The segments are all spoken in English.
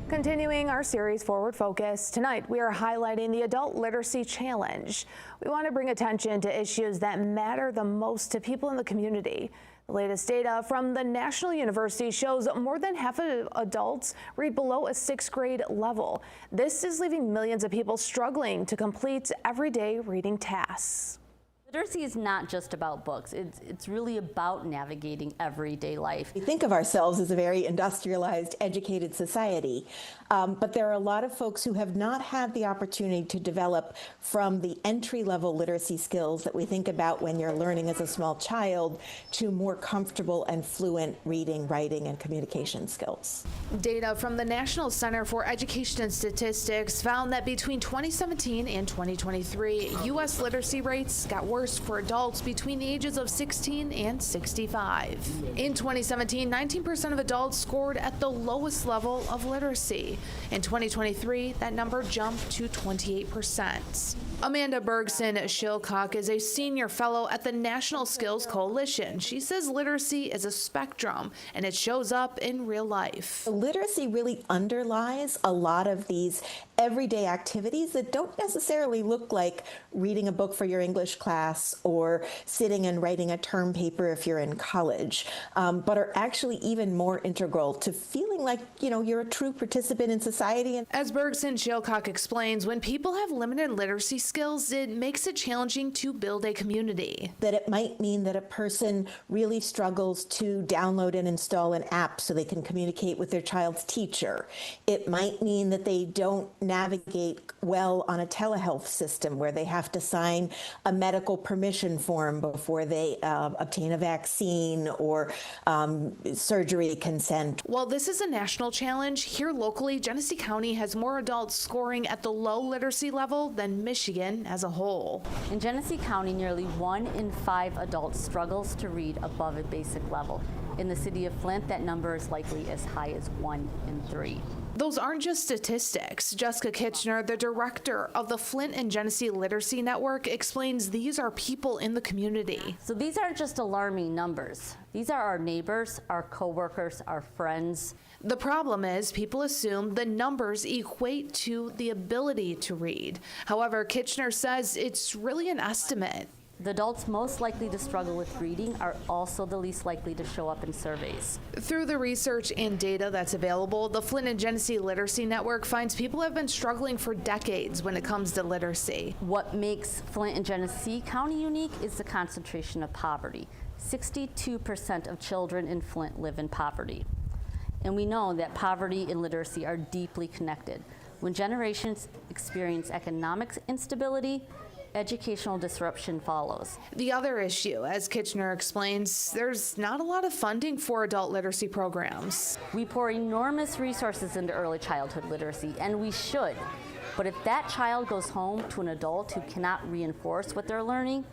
Continuing our series Forward Focus, tonight we are highlighting the Adult Literacy Challenge. We want to bring attention to issues that matter the most to people in the community. The latest data from the National University shows more than half of adults read below a 6th grade level. This is leaving millions of people struggling to complete everyday reading tasks. Literacy is not just about books. It's really about navigating everyday life. We think of ourselves as a very industrialized, educated society, but there are a lot of folks who have not had the opportunity to develop from the entry-level literacy skills that we think about when you're learning as a small child to more comfortable and fluent reading, writing, and communication skills. Data from the National Center for Education and Statistics found that between 2017 and 2023, U.S. literacy rates got worse for adults between the ages of 16 and 65. In 2017, 19% of adults scored at the lowest level of literacy. In 2023, that number jumped to 28%. Amanda Bergson-Shilcock is a senior fellow at the National Skills Coalition. She says literacy is a spectrum and it shows up in real life. Literacy really underlies a lot of these everyday activities that don't necessarily look like reading a book for your English class or sitting and writing a term paper if you're in college, but are actually even more integral to feeling like, you're a true participant in society. As Bergson-Shilcock explains, when people have limited literacy skills, it makes it challenging to build a community. That it might mean that a person really struggles to download and install an app so they can communicate with their child's teacher. It might mean that they don't navigate well on a telehealth system where they have to sign a medical permission form before they obtain a vaccine or surgery consent. While this is a national challenge, here locally, Genesee County has more adults scoring at the low literacy level than Michigan as a whole. In Genesee County, nearly 1 in 5 adults struggles to read above a basic level. In the city of Flint, that number is likely as high as 1 in 3. Those aren't just statistics. Jessica Kitchener, the director of the Flint and Genesee Literacy Network, explains these are people in the community. So these aren't just alarming numbers. These are our neighbors, our coworkers, our friends. The problem is people assume the numbers equate to the ability to read. However, Kitchener says it's really an estimate. The adults most likely to struggle with reading are also the least likely to show up in surveys. Through the research and data that's available, the Flint and Genesee Literacy Network finds people have been struggling for decades when it comes to literacy. What makes Flint and Genesee County unique is the concentration of poverty. 62% of children in Flint live in poverty. And we know that poverty and literacy are deeply connected. When generations experience economic instability, educational disruption follows. The other issue, as Kitchener explains, there's not a lot of funding for adult literacy programs. We pour enormous resources into early childhood literacy, and we should. But if that child goes home to an adult who cannot reinforce what they're learning,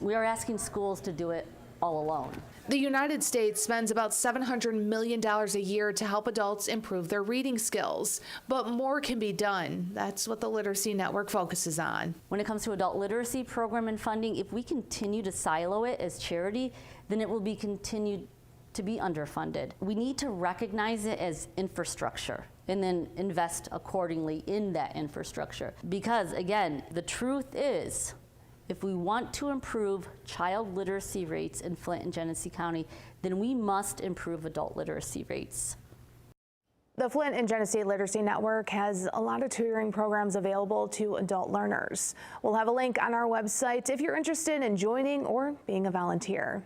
we are asking schools to do it all alone. The United States spends about $700 million a year to help adults improve their reading skills, but more can be done. That's what the Literacy Network focuses on. When it comes to adult literacy program and funding, if we continue to silo it as charity, then it will be continued to be underfunded. We need to recognize it as infrastructure and then invest accordingly in that infrastructure. Because again, the truth is, if we want to improve child literacy rates in Flint and Genesee County, then we must improve adult literacy rates. The Flint and Genesee Literacy Network has a lot of tutoring programs available to adult learners. We'll have a link on our website if you're interested in joining or being a volunteer.